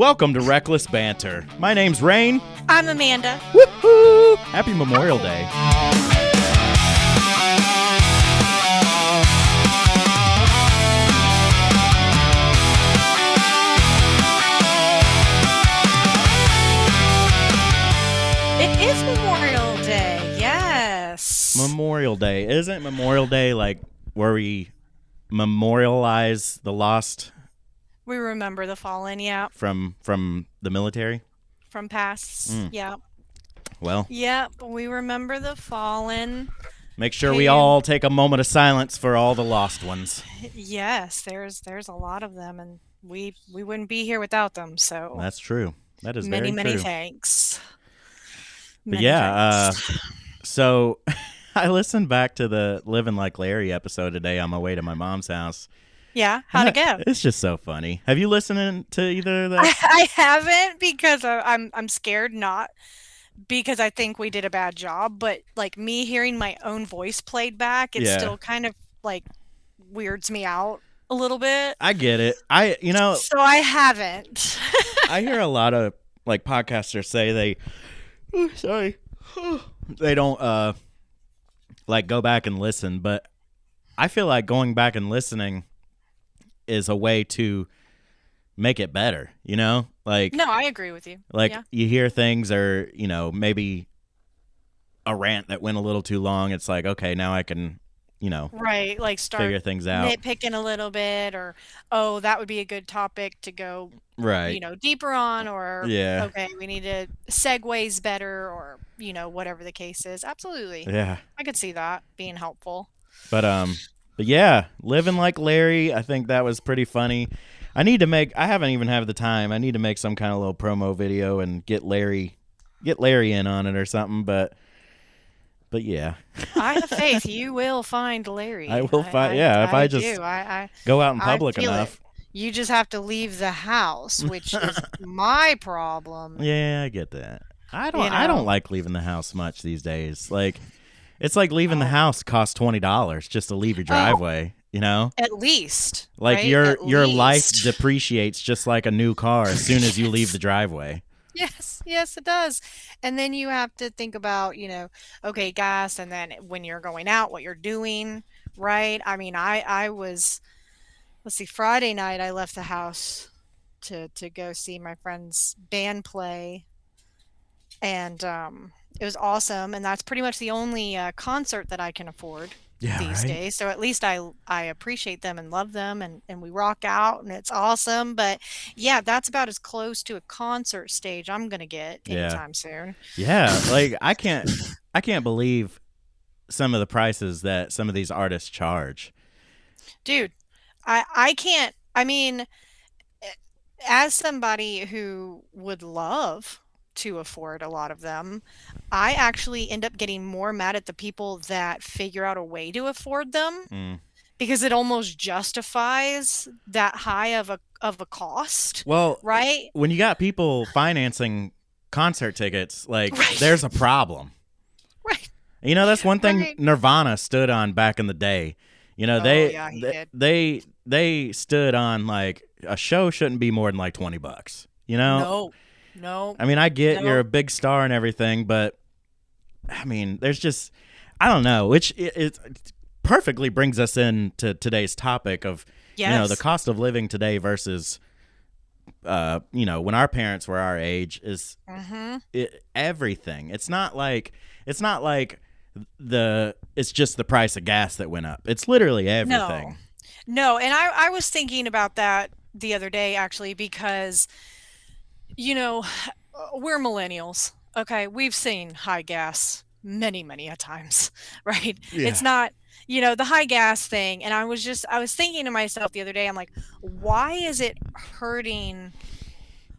Welcome to Reckless Banter. My name's Rain. I'm Amanda. Woohoo! Happy Memorial Day. It is Memorial Day, yes. Memorial Day. Isn't Memorial Day like where we memorialize the lost We remember the fallen, yeah, from the military? from past, yeah. Well, Yep, we remember the fallen. make sure we all take a moment of silence for all the lost ones. Yes, there's a lot of them, and we wouldn't be here without them, so That's true. That is many, very many true. thanks. But Many yeah, thanks. so I listened back to the Living Like Larry episode today on my way to my mom's house. Yeah, how'd it go? It's just so funny. Have you listened to either of that? I haven't because I'm scared not because I think we did a bad job, but like me hearing my own voice played back, it Yeah. still kind of like weirds me out a little bit. I get it. So I haven't. I hear a lot of like podcasters say they don't like go back and listen, but I feel like going back and listening is a way to make it better, you know? Like No, I agree with you. like Yeah. you hear things or, maybe a rant that went a little too long. It's like, okay, now I can, Right, like start figure things out. nitpicking a little bit, or oh, that would be a good topic to go, Right. deeper on, or Yeah. okay, we need to segues better, or whatever the case is. Absolutely. Yeah. I could see that being helpful. But yeah, Living Like Larry, I think that was pretty funny. I haven't even had the time. I need to make some kind of little promo video and get Larry in on it or something, but yeah. I have faith you will find Larry. I will find if I just do. I go out in I public feel enough. it. You just have to leave the house, which is my problem. Yeah, I get that. I don't You I know? don't like leaving the house much these days. Like it's like leaving the house costs $20 just to leave your driveway, At least. Like right? your At life least. depreciates just like a new car as soon as you leave the driveway. Yes, it does. And then you have to think about, okay, gas, and then when you're going out, what you're doing, right? I mean, I was, let's see, Friday night I left the house to go see my friend's band play, and it was awesome. And that's pretty much the only concert that I can afford Yeah, these right? days. So at least I appreciate them and love them, and we rock out, and it's awesome. But yeah, that's about as close to a concert stage I'm gonna get Yeah. anytime soon. Yeah, like I can't believe some of the prices that some of these artists charge. Dude, I can't. I mean, as somebody who would love to afford a lot of them, I actually end up getting more mad at the people that figure out a way to afford them, Mm. because it almost justifies that high of a cost, Well, right? when you got people financing concert tickets, like Right. there's a problem. Right. That's one thing Right. Nirvana stood on back in the day. Oh, They yeah, he they, did. they stood on like a show shouldn't be more than like $20. No. I mean, I get No. you're a big star and everything, but I mean, there's just I don't know, which it perfectly brings us into today's topic of Yes. the cost of living today versus when our parents were our age is everything. It's not like it's just the price of gas that went up. It's literally everything. No, and I was thinking about that the other day, actually, because we're millennials. Okay, we've seen high gas many, many a times, right? Yeah. It's not, the high gas thing. And I was thinking to myself the other day, I'm like, why is it hurting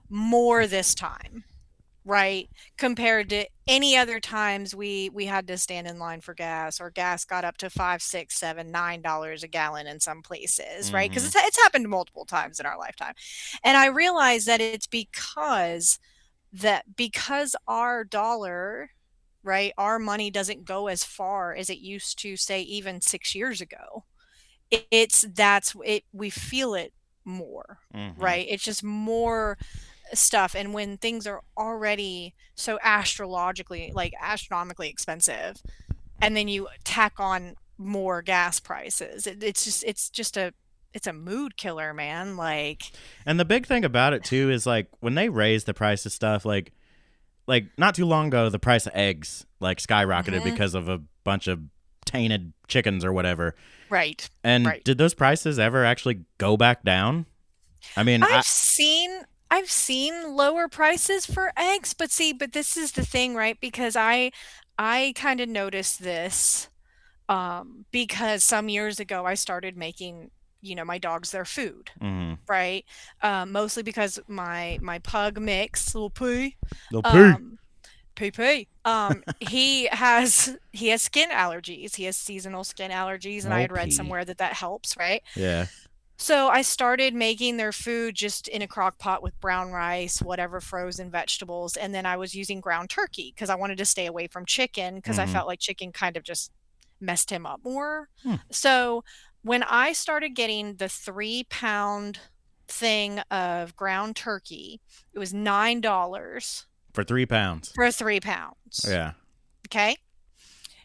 more this time, right? Compared to any other times we had to stand in line for gas, or gas got up to $5, $6, $7, $9 a gallon in some places, right? Because it's happened multiple times in our lifetime. And I realized that it's because our dollar, right, our money doesn't go as far as it used to, say, even 6 years ago. We feel it more, Mhm. right? It's just more stuff, and when things are already so astronomically expensive, and then you tack on more gas prices, it's a mood killer, man. Like, And the big thing about it too is like when they raise the price of stuff, like not too long ago, the price of eggs like skyrocketed mhm, because of a bunch of tainted chickens or whatever. right, And right. did those prices ever actually go back down? I mean, I've seen I've seen lower prices for eggs, but see, but this is the thing, right? Because I kind of noticed this because some years ago I started making, my dogs their food, mm, right? Mostly because my pug mix, little poo, they'll poo. um, poo poo, he has skin allergies. He has seasonal skin allergies, and I Oh, had read pee. somewhere that that helps, right? Yeah. So I started making their food just in a crock pot with brown rice, whatever frozen vegetables, and then I was using ground turkey because I wanted to stay away from chicken because I Mm-hmm. felt like chicken kind of just messed him up more. Hmm. So when I started getting the 3 pound thing of ground turkey, it was $9 For 3 pounds. for 3 pounds. Yeah. Okay.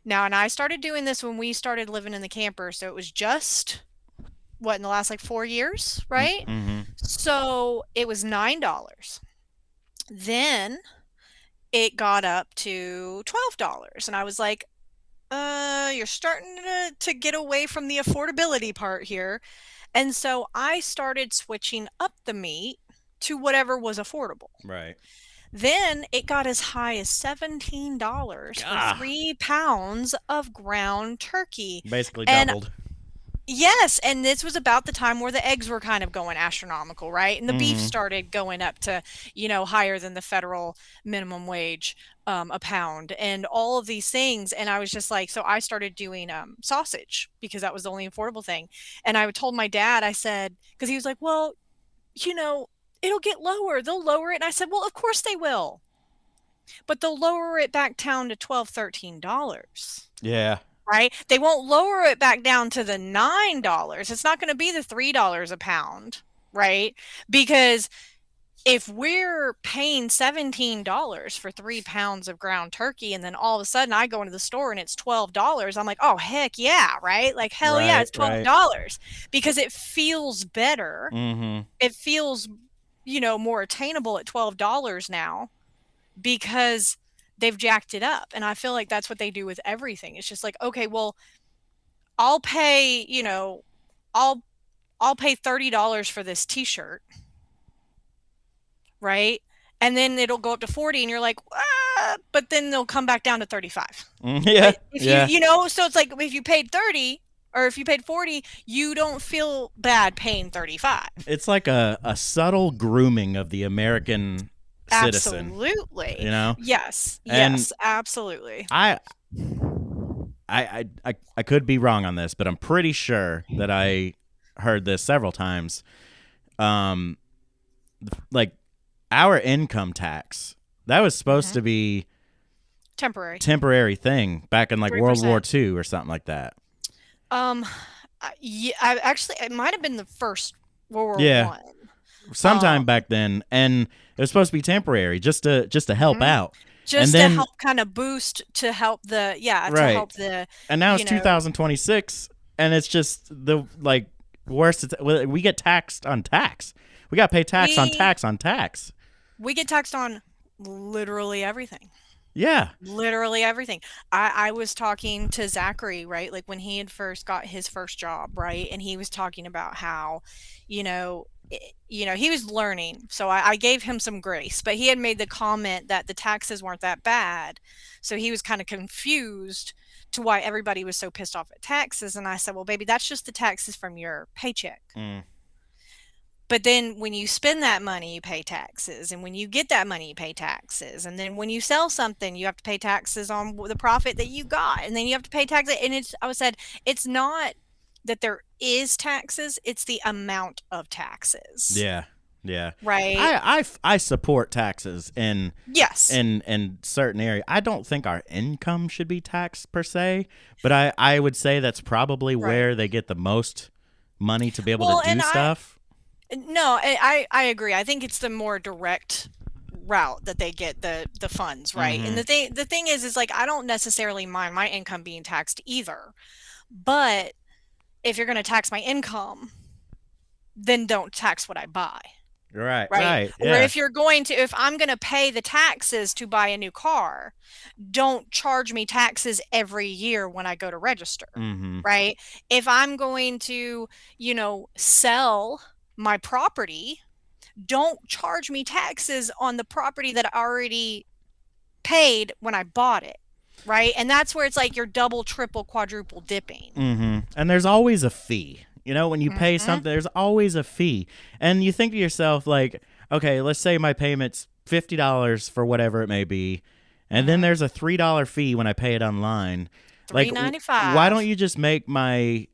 Now, and I started doing this when we started living in the camper. So it was just what, in the last like 4 years, right? Mm-hmm. So it was $9. Then it got up to $12. And I was like, you're starting to get away from the affordability part here. And so I started switching up the meat to whatever was affordable. Right. Then it got as high as $17 for Ah, 3 pounds of ground turkey. basically And doubled. yes, and this was about the time where the eggs were kind of going astronomical, right? And the beef Mm-hmm. started going up to, higher than the federal minimum wage a pound, and all of these things. And I was just like, so I started doing sausage because that was the only affordable thing. And I told my dad, I said, because he was like, well, you know, it'll get lower. They'll lower it. And I said, well, of course they will, but they'll lower it back down to 12, $13. Yeah. Right? They won't lower it back down to the $9. It's not going to be the $3 a pound, right? Because if we're paying $17 for 3 pounds of ground turkey, and then all of a sudden I go into the store and it's $12, I'm like, oh, heck yeah, right? Like, hell yeah, Right. it's Right. $12 because it feels better. Mm-hmm. It feels, more attainable at $12 now because they've jacked it up. And I feel like that's what they do with everything. It's just like, okay, well, I'll pay, I'll I'll pay $30 for this t-shirt, right? And then it'll go up to 40 and you're like, but then they'll come back down to 35. Yeah. But if Yeah. so it's like if you paid 30 or if you paid 40, you don't feel bad paying 35. It's like a subtle grooming of the American citizen, Absolutely. you know? Yes. And Yes, absolutely. I could be wrong on this, but I'm pretty sure that I heard this several times. Um, like our income tax, that was supposed Mhm. to be Temporary. temporary thing back in like World War 3%. II or something like that. Um, yeah, I actually it might have been the first World War Yeah, One. sometime Um, back then, and it was supposed to be temporary, just to help mhm. out. And Just to then help kind of boost to help the yeah to right, help the and now it's you know 2026, and it's just the like worst. We get taxed on tax. We got to pay tax on we tax on tax. we get taxed on literally everything. Yeah. Literally everything. I was talking to Zachary, right? Like when he had first got his first job, right? And he was talking about how, he was learning. So I gave him some grace, but he had made the comment that the taxes weren't that bad. So he was kind of confused to why everybody was so pissed off at taxes. And I said, well, baby, that's just the taxes from your paycheck. Mm. But then when you spend that money, you pay taxes. And when you get that money, you pay taxes. And then when you sell something, you have to pay taxes on the profit that you got. And then you have to pay taxes. And I said, it's not that there is taxes, it's the amount of taxes. Yeah. Yeah. Right? I support taxes Yes. in certain area. I don't think our income should be taxed per se, but I would say that's probably Right. where they get the most money to be able Well, to do stuff. No, I agree. I think it's the more direct route that they get the funds, right? And Mm-hmm. the thing is like I don't necessarily mind my income being taxed either. But if you're going to tax my income, then don't tax what I buy, Right, right? right, Or yeah. if I'm going to pay the taxes to buy a new car, don't charge me taxes every year when I go to register, Mm-hmm. right? If I'm going to, sell my property, don't charge me taxes on the property that I already paid when I bought it, right? And that's where it's like you're double, triple, quadruple dipping. Mm-hmm. And there's always a fee. You know, when you pay Hmm. something, there's always a fee. And you think to yourself, like, okay, let's say my payment's $50 for whatever it may be, and then Hmm. there's a $3 fee when I pay it online. Like, Three ninety why don't five. you just make my,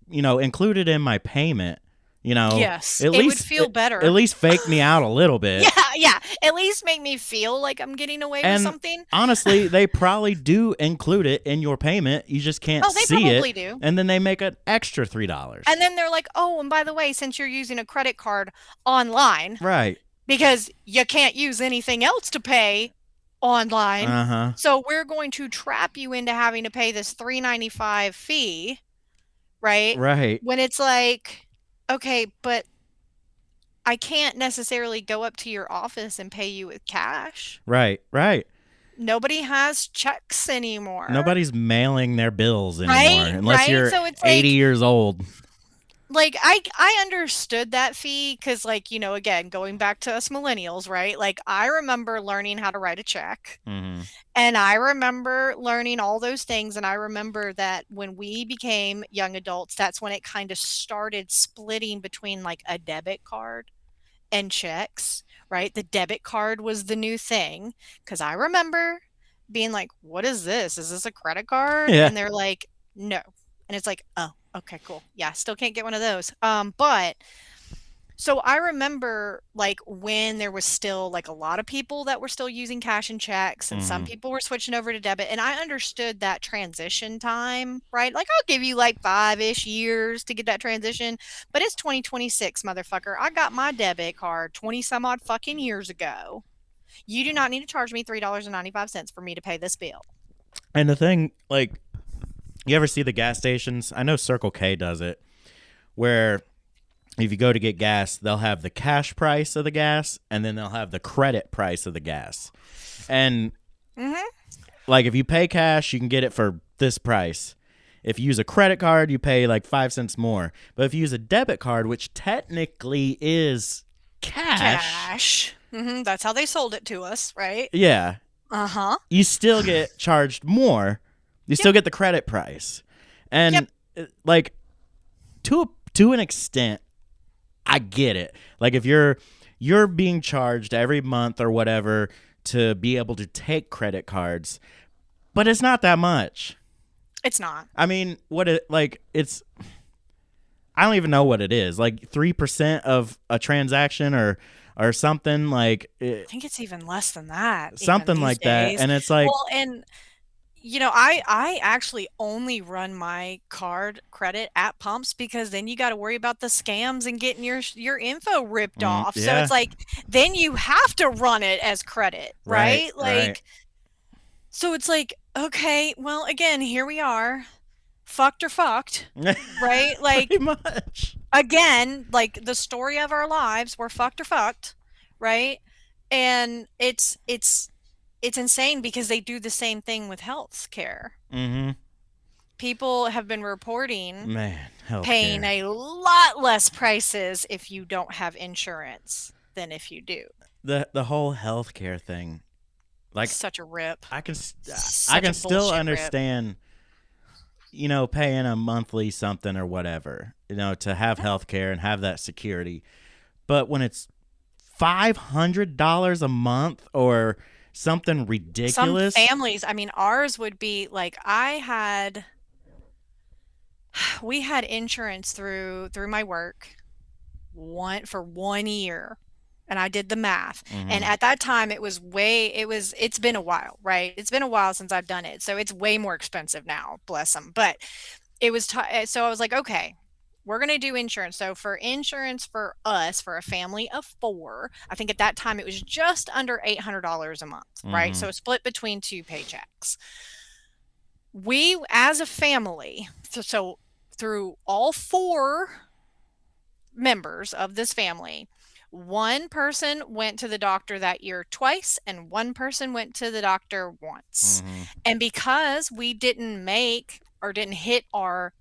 include it in my payment? You know, Yes, at it would least feel at better. least fake me out a little Yeah, bit. yeah. At least make me feel like I'm getting away with And something. honestly, they probably do include it in your payment. You just can't Oh, they see it. probably do. And then they make an extra $3. And then they're like, "Oh, and by the way, since you're using a credit card online, Right. because you can't use anything else to pay online, Uh huh. so we're going to trap you into having to pay this 395 fee, right?" Right. When it's like, "Okay, but I can't necessarily go up to your office and pay you with cash. Right. Right. Nobody has checks anymore." Nobody's mailing their bills anymore Right, unless right. you're So it's 80 years old. like I understood that fee because like, again, going back to us millennials, right? Like I remember learning how to write a check Mm-hmm. and I remember learning all those things. And I remember that when we became young adults, that's when it kind of started splitting between like a debit card and checks, right? The debit card was the new thing because I remember being like, "What is this? Is this a credit card?" Yeah. And they're like, "No." And it's like, "Oh, okay, cool. Yeah, still can't get one of those." But so I remember like when there was still like a lot of people that were still using cash and checks and some Mm-hmm. people were switching over to debit and I understood that transition time, right? Like I'll give you like 5-ish years to get that transition, but it's 2026, motherfucker. I got my debit card 20 some odd fucking years ago. You do not need to charge me $3.95 for me to pay this bill. And the thing, like, you ever see the gas stations? I know Circle K does it, where if you go to get gas, they'll have the cash price of the gas and then they'll have the credit price of the gas. And Mhm. like if you pay cash, you can get it for this price. If you use a credit card, you pay like 5 cents more. But if you use a debit card, which technically is cash, Cash. That's how they sold it to us, right? yeah, Uh-huh. you still get charged more. You Yep. still get the credit price. Yep. And like to an extent, I get it. Like if you're being charged every month or whatever to be able to take credit cards, but it's not that much. It's not. I mean, what it like it's I don't even know what it is. Like 3% of a transaction or something like I think it's even less than that even something these like that. days. And it's like, Well, and I actually only run my card credit at pumps because then you got to worry about the scams and getting your info ripped off. So yeah, it's like then you have to run it as credit, right, right? right. Like so it's like okay, well again, here we are. Fucked or fucked, right? Pretty Like much. again, like the story of our lives, we're fucked or fucked, right? And it's insane because they do the same thing with health care. Mm-hmm. People have been reporting Man, paying healthcare. a lot less prices if you don't have insurance than if you do. The whole healthcare thing. Like Such a rip. I Such can a still bullshit rip. understand, paying a monthly something or whatever, to have healthcare and have that security. But when it's $500 a month or something Some ridiculous, families, I mean, ours would be like we had insurance through my work one for 1 year and I did the math. And hmm at that time it's been a while, right? It's been a while since I've done it. So it's way more expensive now, bless them. But so I was like, okay, we're going to do insurance. So for insurance for us, for a family of 4, I think at that time it was just under $800 a month, right? Mm-hmm. So split between 2 paychecks. We, as a family, so through all 4 members of this family, one person went to the doctor that year twice, and one person went to the doctor once. Mm-hmm. And because we didn't make or didn't hit our,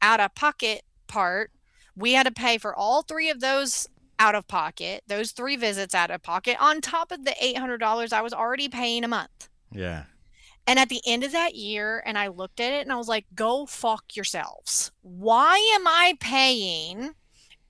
out of pocket part, we had to pay for all 3 of those out of pocket, those 3 visits out of pocket, on top of the $800 I was already paying a month. Yeah. And at the end of that year, and I looked at it and I was like, go fuck yourselves. Why am I paying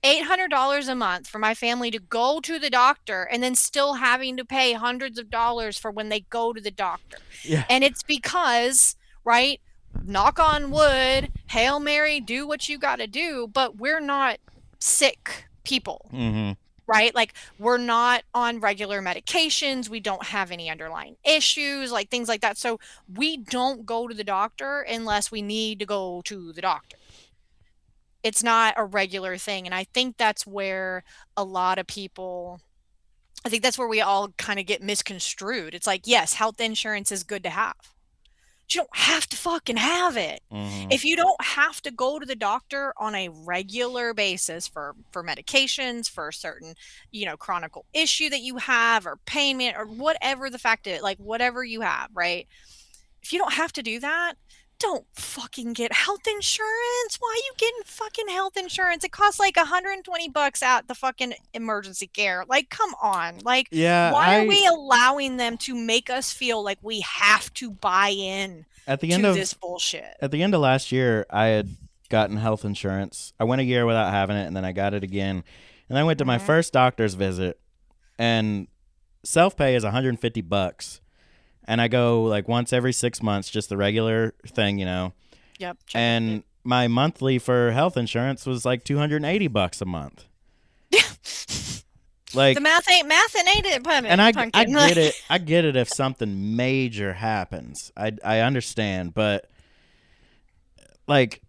$800 a month for my family to go to the doctor and then still having to pay hundreds of dollars for when they go to the doctor? Yeah. And it's because, right, knock on wood, Hail Mary, do what you got to do, but we're not sick people. Mm-hmm. Right? Like, we're not on regular medications. We don't have any underlying issues, like things like that. So we don't go to the doctor unless we need to go to the doctor. It's not a regular thing. And I think that's where a lot of people, I think that's where we all kind of get misconstrued. It's like, yes, health insurance is good to have. But you don't have to fucking have it. Mm-hmm. If you don't have to go to the doctor on a regular basis for medications, for a certain, chronic issue that you have, or pain or whatever the fact is, like whatever you have, right? If you don't have to do that, don't fucking get health insurance. Why are you getting fucking health insurance? It costs like $120 at the fucking emergency care. Like, come on. Like, Yeah. why are we allowing them to make us feel like we have to buy in At the to end of this bullshit? At the end of last year, I had gotten health insurance. I went a year without having it, and then I got it again. And I went to my first doctor's visit, and self-pay is $150. And I go like once every 6 months, just the regular thing, Yep. And my monthly for health insurance was like $280 a month. Like, the math ain't it, pumpkin. And I get it. I get it if something major happens. I understand, but like,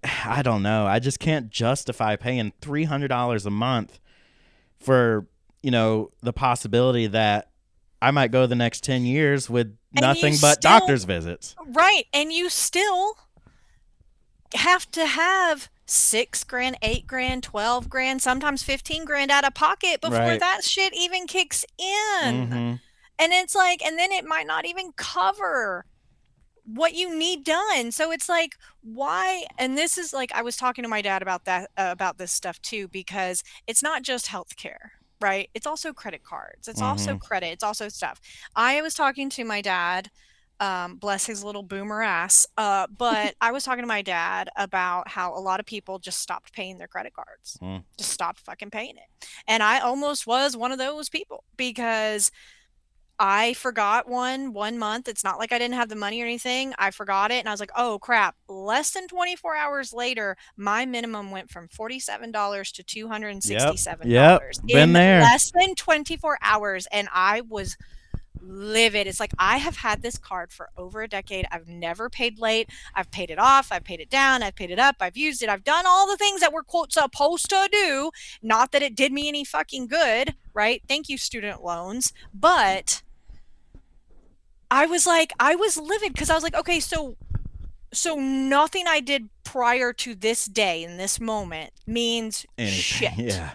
I don't know. I just can't justify paying $300 a month for, the possibility that I might go the next 10 years with nothing but doctor's visits. Right. And you still have to have $6,000, $8,000, $12,000, sometimes $15,000 out of pocket before that shit even kicks in. Mm-hmm. And it's like, and then it might not even cover what you need done. So it's like, why? And this is like, I was talking to my dad about that, about this stuff too, because it's not just healthcare. Right? It's also credit cards. It's also credit. It's also stuff. I was talking to my dad, bless his little boomer ass, but I was talking to my dad about how a lot of people just stopped paying their credit cards. Just stopped fucking paying it. And I almost was one of those people because I forgot one month. It's not like I didn't have the money or anything. I forgot it. And I was like, oh, crap. Less than 24 hours later, my minimum went from $47 to $267. Yep. Been there. Less than 24 hours. And I was livid. It's like, I have had this card for over a decade. I've never paid late. I've paid it off. I've paid it down. I've paid it up. I've used it. I've done all the things that we're, quote, supposed to do. Not that it did me any fucking good, right? Thank you, student loans. But I was livid because I was like, okay, so nothing I did prior to this day in this moment means shit. Yeah.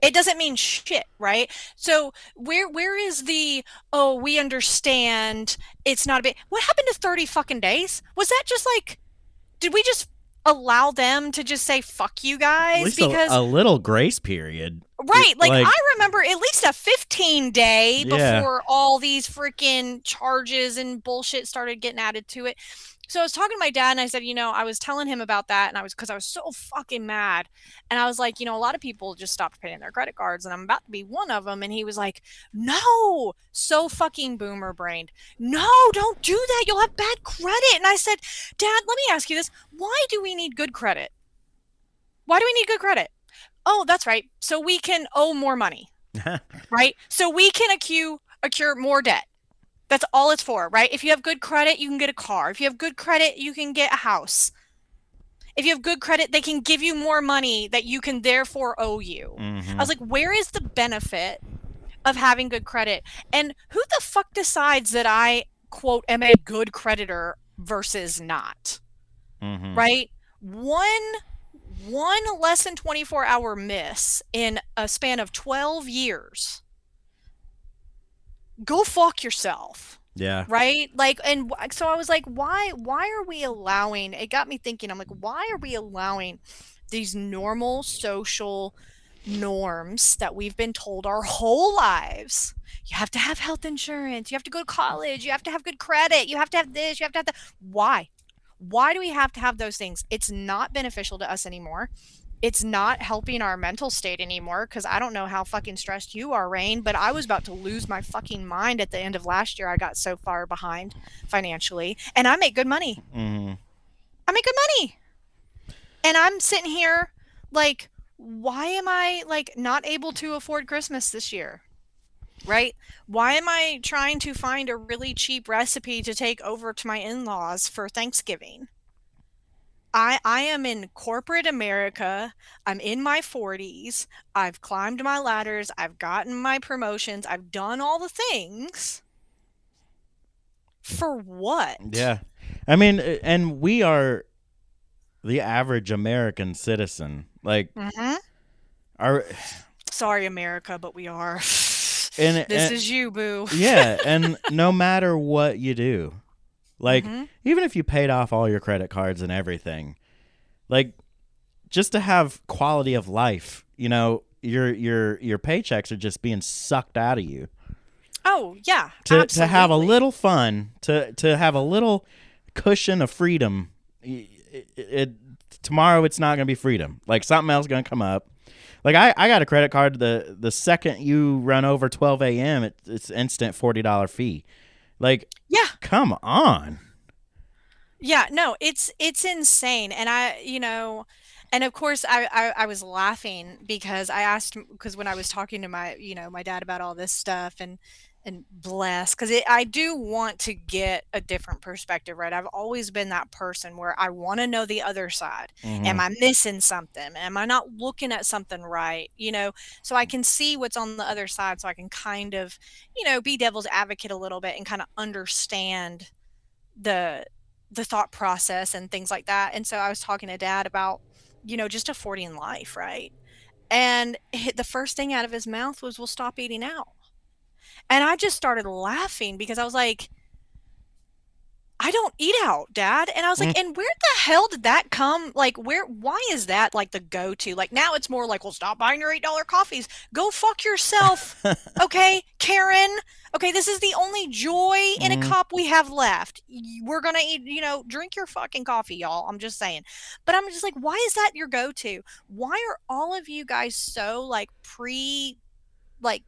It doesn't mean shit, right? So where is the, oh, we understand it's not a big, what happened to 30 fucking days? Was that just like, did we just allow them to just say fuck you guys? At least because a little grace period. Right. Like I remember at least a 15-day Yeah. before all these freaking charges and bullshit started getting added to it. So I was talking to my dad and I said, I was telling him about that, and because I was so fucking mad. And I was like, a lot of people just stopped paying their credit cards and I'm about to be one of them. And he was like, no, so fucking boomer brained. No, don't do that. You'll have bad credit. And I said, Dad, let me ask you this. Why do we need good credit? Why do we need good credit? Oh, that's right. So we can owe more money, right? So we can accrue more debt. That's all it's for, right? If you have good credit, you can get a car. If you have good credit, you can get a house. If you have good credit, they can give you more money that you can therefore owe you. I was like, where is the benefit of having good credit? And who the fuck decides that I, quote, am a good creditor versus not? Right? One less than 24-hour miss in a span of 12 years. Go fuck yourself. Yeah. Right? Like, and so I was like, why are we allowing, it got me thinking, I'm like, why are we allowing these normal social norms that we've been told our whole lives? You have to have health insurance, you have to go to college, you have to have good credit, you have to have this, you have to have that. Why? Why do we have to have those things? It's not beneficial to us anymore. It's not helping our mental state anymore, because I don't know how fucking stressed you are, Rain, but I was about to lose my fucking mind at the end of last year. I got so far behind financially, and I make good money. I make good money. And I'm sitting here like, why am I like not able to afford Christmas this year? Right? Why am I trying to find a really cheap recipe to take over to my in-laws for Thanksgiving? I am in corporate America. I'm in my 40s. I've climbed my ladders. I've gotten my promotions. I've done all the things. For what? Yeah. I mean, and we are the average American citizen. Like, our Sorry, America, but we are. and This is you, boo. yeah, and no matter what you do, like even if you paid off all your credit cards and everything, like just to have quality of life, you know, your paychecks are just being sucked out of you. Oh, yeah. To have a little fun, to have a little cushion of freedom. Tomorrow it's not going to be freedom. Like something else is going to come up. Like I got a credit card. The second you run over 12 a.m., it's instant $40 fee. Like, yeah, come on. Yeah, no, it's insane. And and of course I was laughing because I asked, because when I was talking to my dad about all this stuff, and bless, because I do want to get a different perspective, right? I've always been that person where I want to know the other side. Am I missing something? Am I not looking at something right? So I can see what's on the other side, so I can kind of, be devil's advocate a little bit and kind of understand the thought process and things like that. And so I was talking to Dad about, just affording life, right? And the first thing out of his mouth was, "We'll stop eating out." And I just started laughing because I was like, "I don't eat out, Dad." And I was like, "And where the hell did that come? Like, why is that like the go-to? Like now it's more like, well, stop buying your $8 coffees. Go fuck yourself." Okay, Karen. Okay, this is the only joy in a cup we have left. We're going to eat, drink your fucking coffee, y'all. I'm just saying. But I'm just like, why is that your go-to? Why are all of you guys so like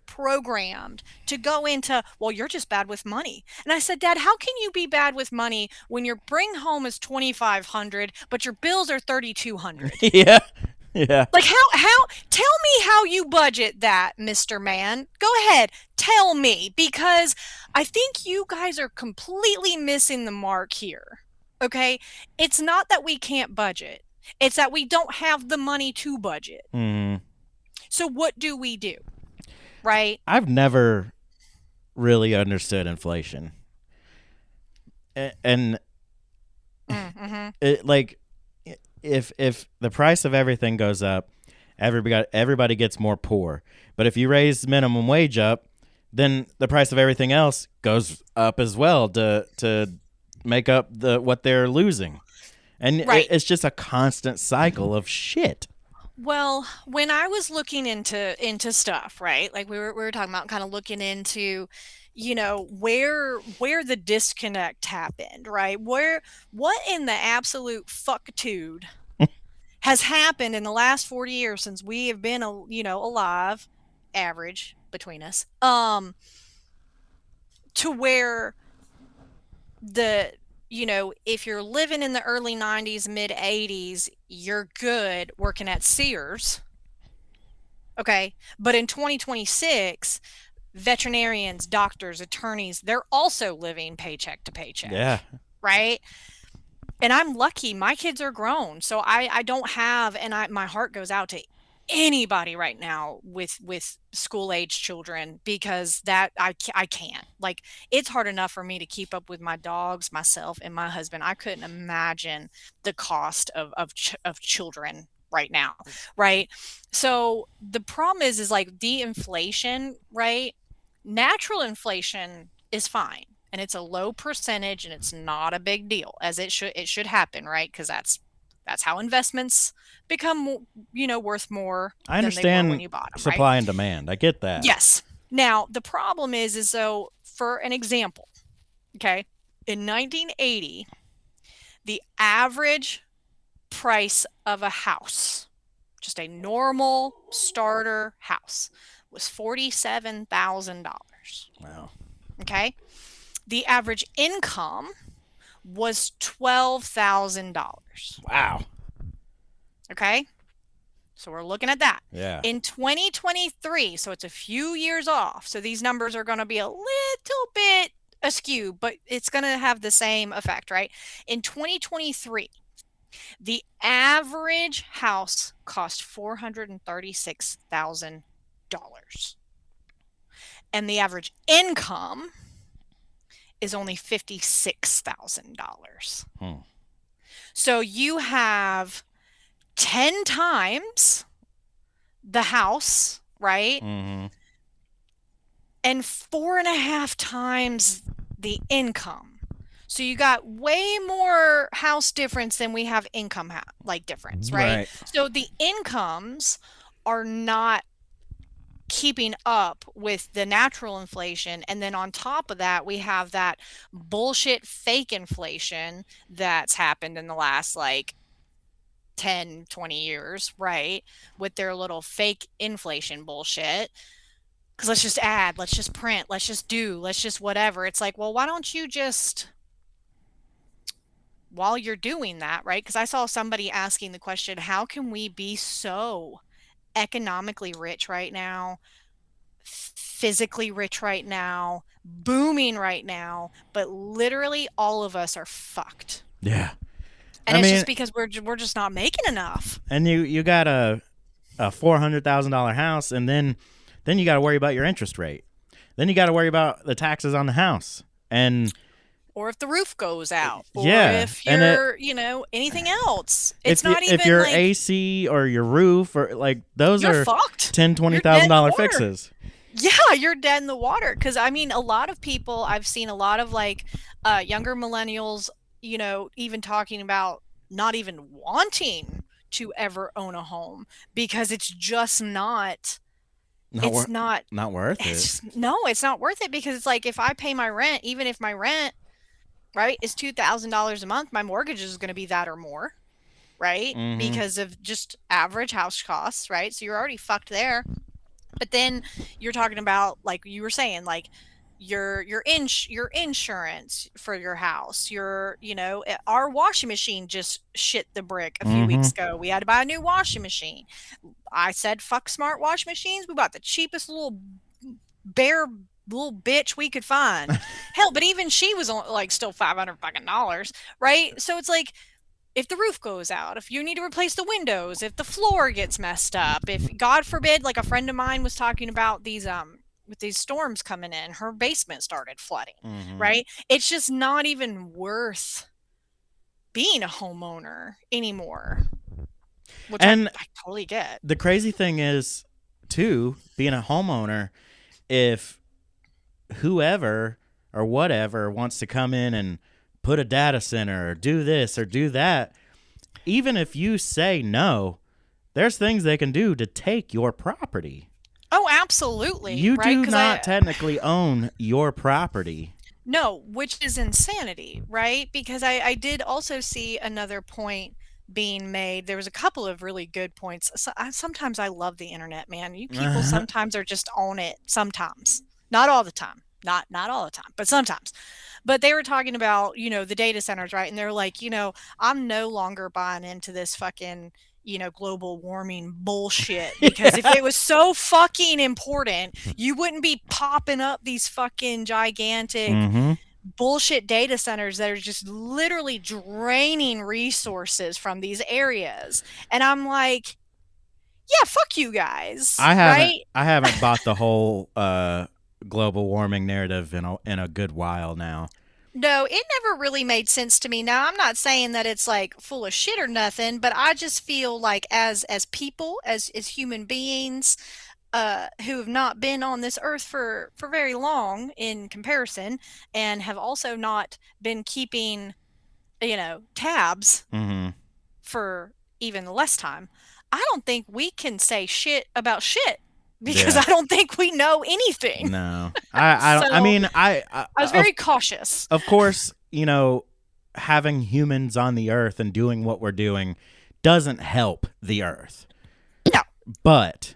programmed to go into, well, you're just bad with money? And I said, Dad, how can you be bad with money when your bring home is $2,500 but your bills are $3,200? Yeah. Like how tell me how you budget that, Mr. Man. Go ahead, tell me, because I think you guys are completely missing the mark here. Okay? It's not that we can't budget. It's that we don't have the money to budget. So what do we do? Right? I've never really understood inflation. And it, like, if the price of everything goes up, everybody gets more poor. But if you raise minimum wage up, then the price of everything else goes up as well to make up what they're losing. And it's just a constant cycle of shit. Well, when I was looking into stuff, right? Like we were talking about, kind of looking into, where the disconnect happened, right? What in the absolute fuckitude has happened in the last 40 years since we have been, alive, average between us, to where if you're living in the early 90s, mid 80s, you're good working at Sears. Okay. But in 2026, veterinarians, doctors, attorneys, they're also living paycheck to paycheck. Yeah. Right? And I'm lucky. My kids are grown, so I don't have, and my heart goes out to anybody right now with school age children, because that I can't. Like, it's hard enough for me to keep up with my dogs, myself, and my husband. I couldn't imagine the cost of children right now, right? So the problem is like the inflation, right? Natural inflation is fine, and it's a low percentage, and it's not a big deal, as it should happen, right? Because that's how investments become, worth more I than they were when understand you bought them, right? supply and demand. I get that. Yes. Now the problem is so, for an example, okay, in 1980, the average price of a house, just a normal starter house, was $47,000. Wow. Okay. The average income was $12,000. Wow. Okay. So we're looking at that. Yeah. In 2023, so it's a few years off. So these numbers are going to be a little bit askew, but it's going to have the same effect, right? In 2023, the average house cost $436,000. And the average income is only $56,000. So you have 10 times the house, right? Mm-hmm. And 4.5 times the income. So you got way more house difference than we have income difference, right? So the incomes are not keeping up with the natural inflation, and then on top of that we have that bullshit fake inflation that's happened in the last 10-20 years, right, with their little fake inflation bullshit. Because let's just add, let's just print, let's just whatever. It's like, well, why don't you just, while you're doing that, right? Because I saw somebody asking the question, how can we be so economically rich right now, physically rich right now, booming right now, but literally all of us are fucked. Yeah. And it's just because we're just not making enough. And you got a $400,000 house, and then you got to worry about your interest rate. Then you got to worry about the taxes on the house, or if the roof goes out, or if you're, anything else. It's not even if your AC or your roof, or those are fucked. $10,000-$20,000 fixes. Yeah, you're dead in the water. Because I mean, a lot of people, I've seen a lot of younger millennials, even talking about not even wanting to ever own a home, because it's just not worth it. No, it's not worth it, because it's like, if I pay my rent, even if my rent, right, is $2,000 a month, my mortgage is going to be that or more, right? Mm-hmm. Because of just average house costs, right? So you're already fucked there. But then you're talking about, like you were saying, your insurance for your house, our washing machine just shit the brick a few weeks ago. We had to buy a new washing machine. I said, fuck smart washing machines. We bought the cheapest little bare little bitch we could find. Hell, but even she was still $500, right? So it's like, if the roof goes out, if you need to replace the windows, if the floor gets messed up, if God forbid, like a friend of mine was talking about these with these storms coming in, her basement started flooding, right? It's just not even worth being a homeowner anymore, which I totally get. The crazy thing is, too, being a homeowner, if whoever or whatever wants to come in and put a data center or do this or do that, even if you say no, there's things they can do to take your property. Oh, absolutely. You do not technically own your property. No, which is insanity, right? Because I did also see another point being made. There was a couple of really good points. Sometimes I love the internet, man. You people sometimes are just on it. Sometimes. Not all the time. Not all the time, but sometimes. But they were talking about, the data centers, right? And they're like, I'm no longer buying into this fucking, global warming bullshit, because if it was so fucking important, you wouldn't be popping up these fucking gigantic bullshit data centers that are just literally draining resources from these areas. And I'm like, yeah, fuck you guys, I haven't right? I haven't bought the whole global warming narrative in a good while now. No, it never really made sense to me. Now, I'm not saying that it's like full of shit or nothing, but I just feel like as people, as human beings, who have not been on this earth for very long in comparison, and have also not been keeping, tabs Mhm. for even less time, I don't think we can say shit about shit because Yeah. I don't think we know anything. No. I don't I So mean I I was very cautious. of course, having humans on the earth and doing what we're doing doesn't help the earth. No, But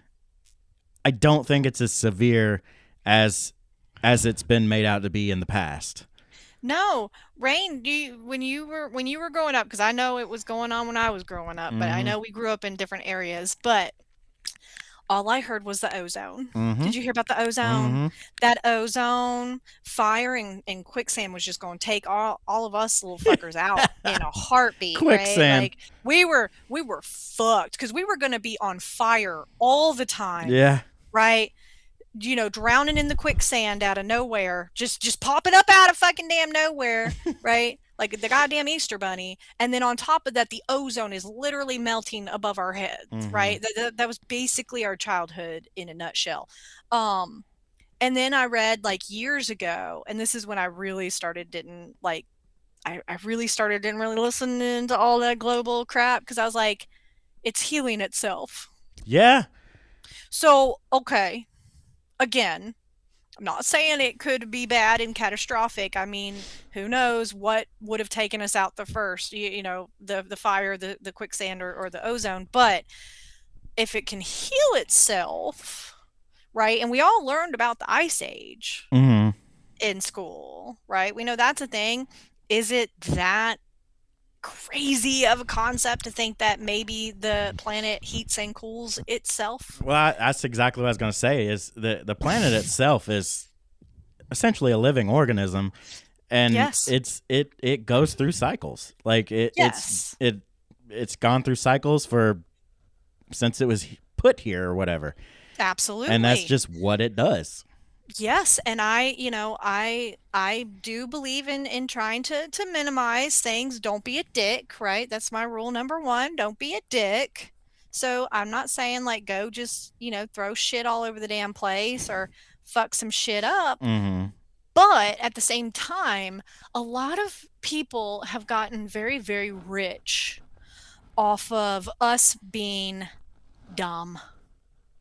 I don't think it's as severe as it's been made out to be in the past. no, Rain. When you were growing up, because I know it was going on when I was growing up, but I Mhm. know we grew up in different areas. But all I heard was the ozone. Did Mhm. you hear about the ozone? Mhm. That ozone fire and quicksand was just going to take all of us little fuckers out in a heartbeat, right? Quicksand. Like we were fucked because we were going to be on fire all the time, Yeah. right? Drowning in the quicksand out of nowhere, just popping up out of fucking damn nowhere, right? Like the goddamn Easter bunny. And then on top of that, the ozone is literally melting above our heads, Mhm. right? That was basically our childhood in a nutshell. Um, and then I read like years ago, and this is when I really started didn't like I really started didn't really listen to all that global crap because I was like, it's healing itself. Yeah. So, okay, again, I'm not saying it could be bad and catastrophic. I mean, who knows what would have taken us out the first, the fire, the quicksand, or the ozone. But if it can heal itself, right? And we all learned about the ice age Mhm. in school, right? We know that's a thing. Is it that crazy of a concept to think that maybe the planet heats and cools itself? Well, that's exactly what I was going to say. Is the planet itself is essentially a living organism, and Yes. it goes through cycles. Like Yes. it's gone through cycles for since it was put here or whatever, and that's Absolutely. just what it does. Yes, and I do believe in trying to minimize things. Don't be a dick, right? That's my rule number one. Don't be a dick. So I'm not saying like go just, throw shit all over the damn place or fuck some shit up. Mm-hmm. But at the same time, a lot of people have gotten very, very rich off of us being dumb.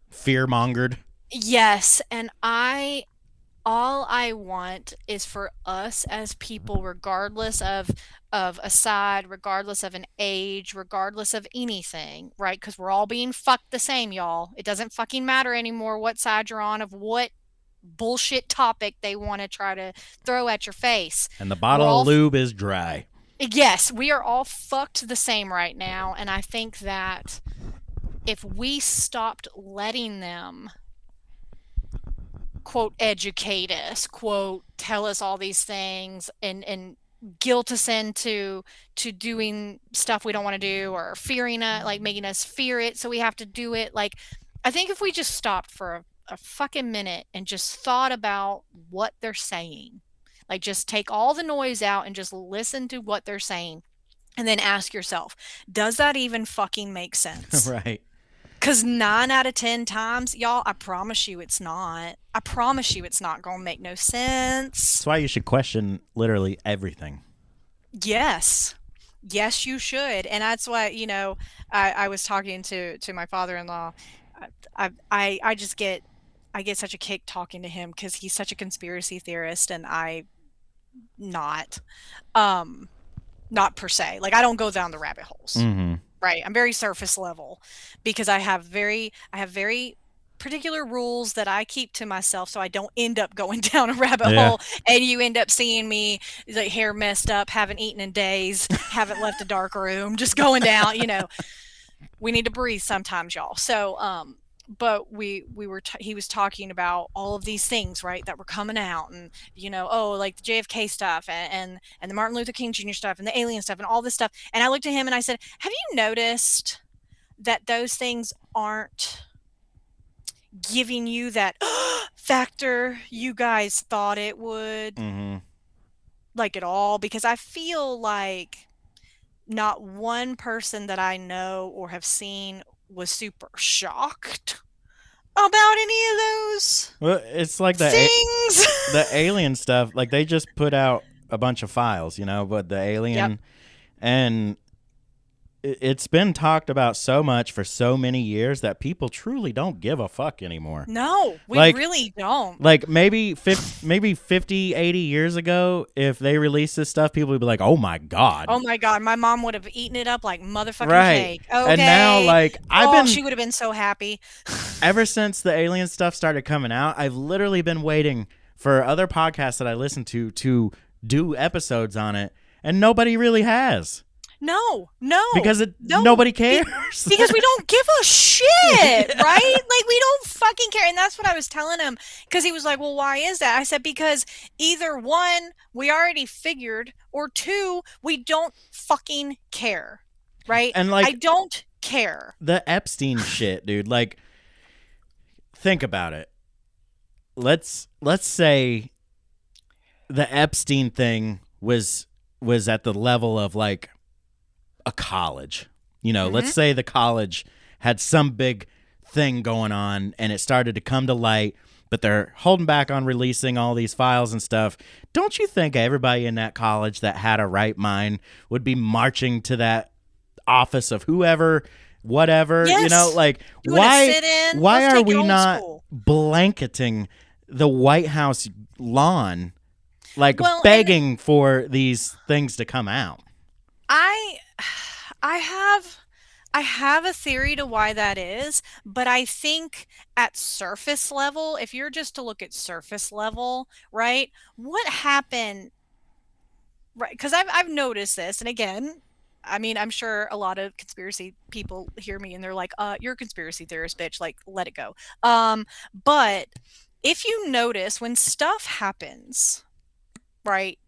Fear mongered. Yes, and all I want is for us as people, regardless of a side, regardless of an age, regardless of anything, right? Because we're all being fucked the same, y'all. It doesn't fucking matter anymore what side you're on of what bullshit topic they want to try to throw at your face. And the We're bottle of all lube is dry. yes, we are all fucked the same right now, and I think that if we stopped letting them quote educate us, quote tell us all these things and guilt us into doing stuff we don't want to do, or fearing it, like making us fear it so we have to do it. Like, I think if we just stopped for a fucking minute and just thought about what they're saying, like just take all the noise out and just listen to what they're saying, and then ask yourself, does that even fucking make sense? Right. Because 9 out of 10 times, y'all, I promise you it's not. I promise you it's not going to make no That's sense. why you should question literally everything. Yes. Yes, you should. And that's why, I was talking to my father-in-law. I just I get such a kick talking to him because he's such a conspiracy theorist, and not. Um, not per se. Like, I don't go down the rabbit holes. Mm-hmm. Right. I'm very surface level because I have very particular rules that I keep to myself so I don't end up going down a rabbit Yeah. hole and you end up seeing me like hair messed up, haven't eaten in days, haven't left a dark room, just going down, we need to breathe sometimes, y'all. So but he was talking about all of these things, right, that were coming out, and like the JFK stuff, and the Martin Luther King Jr. stuff, and the alien stuff, and all this stuff. And I looked at him and I said, have you noticed that those things aren't giving you that factor you guys thought it would, like, at all? Because I feel like not one person that I know or have seen was super shocked about any of those Well, it's like things. the alien stuff. Like, they just put out a bunch of files, but the alien, Yep. and it's been talked about so much for so many years that people truly don't give a fuck anymore. No, we Like- really don't. Like, maybe 50, 80 years ago, if they released this stuff, people would be like, oh my God. Oh my God, my mom would have eaten it up like motherfucking Right. cake. Okay. And now, like, she would have been so happy. ever since the alien stuff started coming out, I've literally been waiting for other podcasts that I listen to do episodes on it, and nobody really has. No. Because No. nobody cares. Because we don't give a shit, right? Like, we don't fucking care. And that's what I was telling him, because he was like, well, why is that? I said, because either one, we already figured, or two, we don't fucking care, right? And, like, I don't care. the Epstein shit, dude. Like, think about it. Let's say the Epstein thing was at the level of, like, a college. Let's say the college had some big thing going on and it started to come to light, but they're holding back on releasing all these files and stuff. Don't you think everybody in that college that had a right mind would be marching to that office of whoever, whatever? Yes. Like, Doing a sit-in. why Let's are take it we old not school. blanketing the White House lawn, like, Well, begging for these things to come out? I have a theory to why that is, but I think at surface level, if you're just to look at surface level, right? What happened? Right, because I've noticed this, and again, I mean, I'm sure a lot of conspiracy people hear me and they're like, you're a conspiracy theorist, bitch, like, let it go. But if you notice, when stuff happens, right,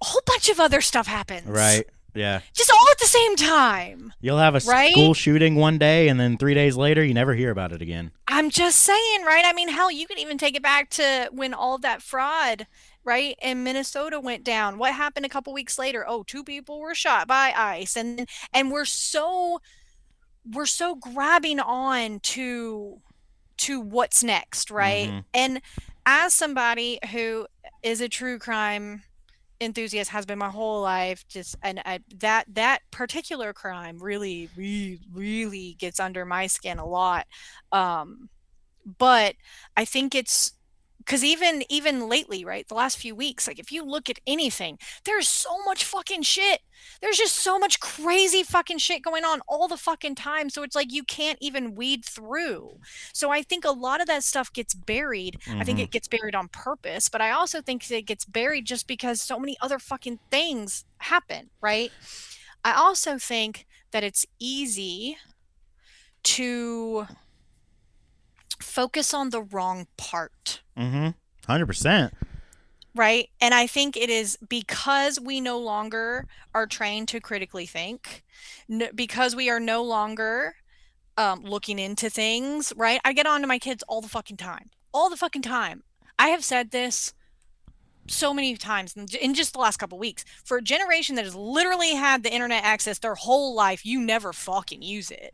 a whole bunch of other stuff happens. Right. Yeah. Just all at the same time. You'll have a Right? school shooting one day, and then 3 days later, you never hear about it again. I'm just saying, right? I mean, hell, you can even take it back to when all of that fraud, right, in Minnesota went down. What happened a couple weeks later? Oh, 2 people were shot by ICE, and we're so grabbing on to what's next, right? Mhm. And as somebody who is a true crime enthusiast, has been my whole life, that particular crime really, really, really gets under my skin a lot. But I think it's because even lately, right, the last few weeks, like, if you look at anything, there's so much fucking shit. There's just so much crazy fucking shit going on all the fucking time. So it's like you can't even weed through. So I think a lot of that stuff gets buried. I think Mhm. it gets buried on purpose, but I also think it gets buried just because so many other fucking things happen, right? I also think that it's easy to focus on the wrong part. 100%. Right. And I think it is because we no longer are trained to critically think, because we are no longer looking into things. Right. I get on to my kids all the fucking time. All the fucking time. I have said this so many times in just the last couple weeks. For a generation that has literally had the internet access their whole life, you never fucking use it.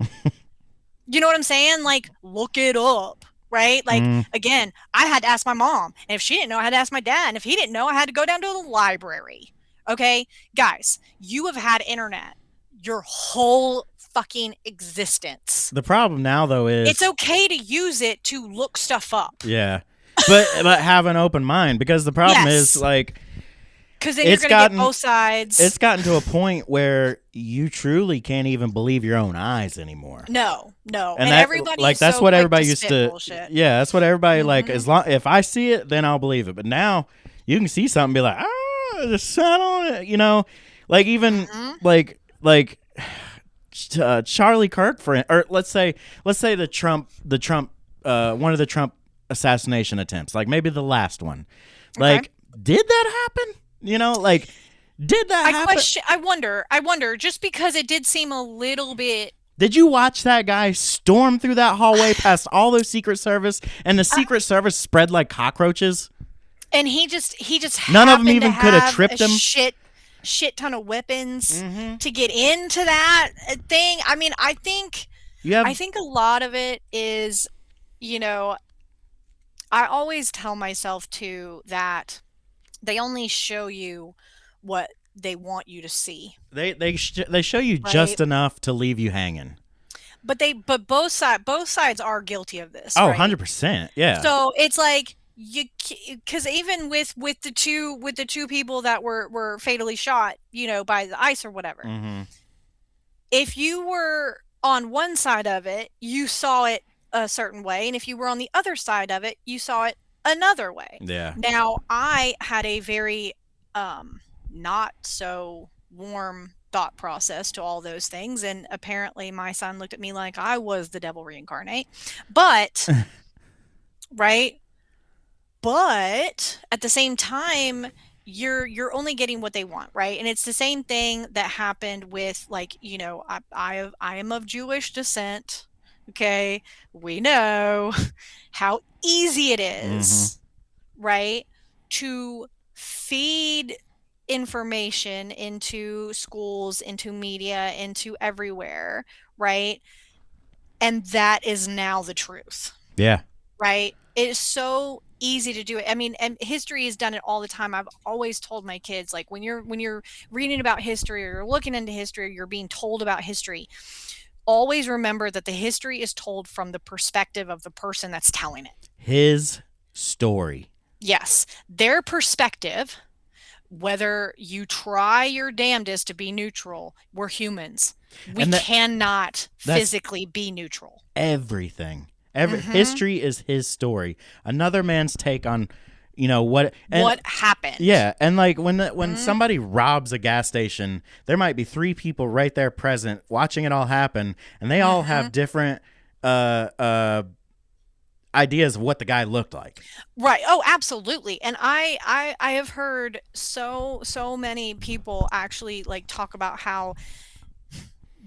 You know what I'm saying? Like, look it up. Right? Like, again, I had to ask my mom. And if she didn't know, I had to ask my dad. And if he didn't know, I had to go down to the library. Okay? Guys, you have had internet your whole fucking existence. The problem now, though, is It's okay to use it to look stuff up. Yeah. But have an open mind, because the problem Yes. is, like, Because then you're It's going to get gotten- both sides. it's gotten to a point where you truly can't even believe your own eyes anymore. No. And that, everybody like, is that's so what quick everybody to used spit to. bullshit. Yeah, that's what everybody like. Mhm. As long if I see it, then I'll believe it. But now you can see something, and be like, just I don't, like, even Mhm. like Charlie Kirk, or let's say the Trump one of the Trump assassination attempts, like maybe the last one. Okay. Like, did that happen? Like, did that happen? I wonder, just because it did seem a little bit. Did you watch that guy storm through that hallway past all those Secret Service, and the Secret Service spread like cockroaches? And he just None of them happened even to could have have tripped a him. shit ton of weapons Mm-hmm. to get into that thing. I mean, I think You have a lot of it is, you know, I always tell myself too that they only show you what they want you to see, they show you right? just enough to leave you hanging. But both sides are guilty of this, Oh, right? 100%. Yeah. So it's like because even with the two people that were fatally shot, by the ice or whatever, Mm-hmm. if you were on one side of it, you saw it a certain way, and if you were on the other side of it, you saw it another way. Yeah. Now, I had a very not so warm thought process to all those things, and apparently my son looked at me like I was the devil reincarnate. But right? But at the same time, you're only getting what they want, right? And it's the same thing that happened with, like, I am of Jewish descent. Okay, we know how easy it is, right, to feed information into schools, into media, into everywhere, right? And that is now the truth. Yeah. Right? It is so easy to do it. I mean, and history has done it all the time. I've always told my kids, like, when you're reading about history, or you're looking into history, or you're being told about history, always remember that the history is told from the perspective of the person that's telling it. His story. Yes, their perspective. Whether you try your damnedest to be neutral, we're humans. We cannot physically be neutral. Everything. History is his story. Another man's take on, what happened. Yeah, and like when somebody robs a gas station, there might be 3 people right there present watching it all happen, and they all have different ideas of what the guy looked like. Right. Oh, absolutely. And I have heard so many people actually, like, talk about how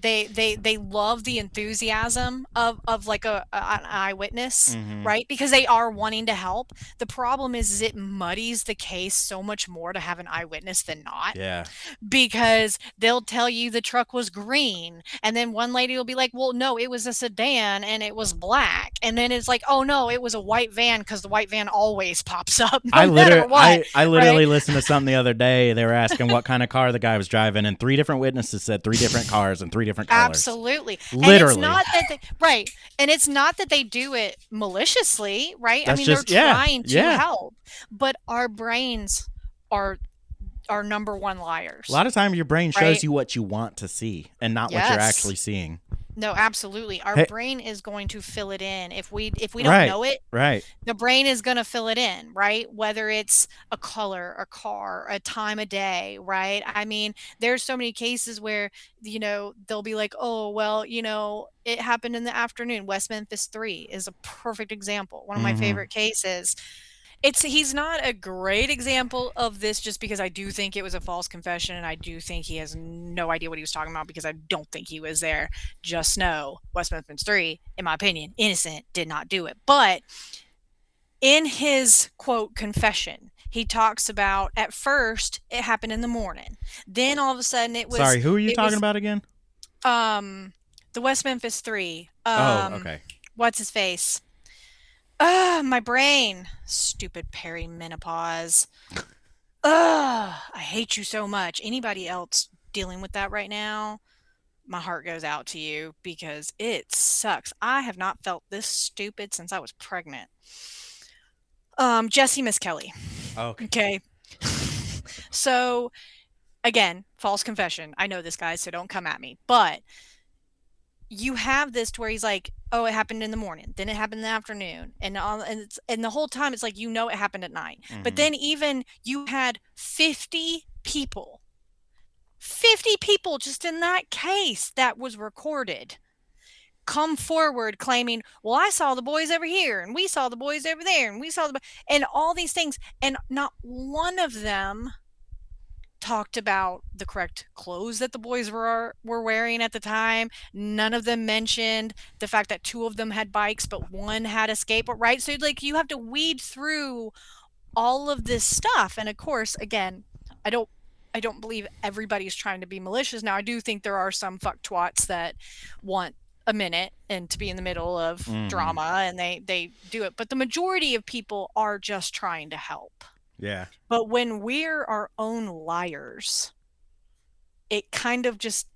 they love the enthusiasm of like an eyewitness, right? Because they are wanting to help. The problem is it muddies the case so much more to have an eyewitness than not. Yeah. Because they'll tell you the truck was green, and then one lady will be like, well, no, it was a sedan and it was black. And then it's like, oh no, it was a white van, because the white van always pops up no matter what. I literally listened to something the other day. They were asking what kind of car the guy was driving, and 3 different witnesses said 3 different cars and 3 different colors. Absolutely. Literally. And it's not that right. And it's not that they do it maliciously, right? That's they're trying to help. But our brains are number one liars. A lot of times your brain shows you what you want to see and not what you're actually seeing. No, absolutely. Our brain is going to fill it in. If we don't know it, right, the brain is going to fill it in, right? Whether it's a color, a car, a time of day, right? I mean, there's so many cases where, they'll be like, oh, well, it happened in the afternoon. West Memphis 3 is a perfect example. One of my favorite cases. He's not a great example of this, just because I do think it was a false confession, and I do think he has no idea what he was talking about, because I don't think he was there. Just know West Memphis 3, in my opinion, innocent, did not do it. But in his quote confession, he talks about, at first it happened in the morning. Then all of a sudden it was. Sorry, who are you talking about again? The West Memphis 3. Okay. What's his face? My brain. Stupid perimenopause. I hate you so much. Anybody else dealing with that right now? My heart goes out to you, because it sucks. I have not felt this stupid since I was pregnant. Jesse Miss Kelly. Okay. So, again, false confession. I know this, guy, so don't come at me. But you have this to where he's like, oh, it happened in the morning, then it happened in the afternoon, and the whole time it's like, it happened at night. But then even you had 50 people 50 people just in that case that was recorded come forward claiming, well, I saw the boys over here and we saw the boys over there and we saw and all these things. And not one of them talked about the correct clothes that the boys were wearing at the time. None of them mentioned the fact that two of them had bikes, but one had a skateboard, right? So like you have to weed through all of this stuff. And of course, again, I don't believe everybody's trying to be malicious. Now, I do think there are some fuck twats that want a minute and to be in the middle of drama, and they do it. But the majority of people are just trying to help. Yeah. But when we're our own liars, it kind of just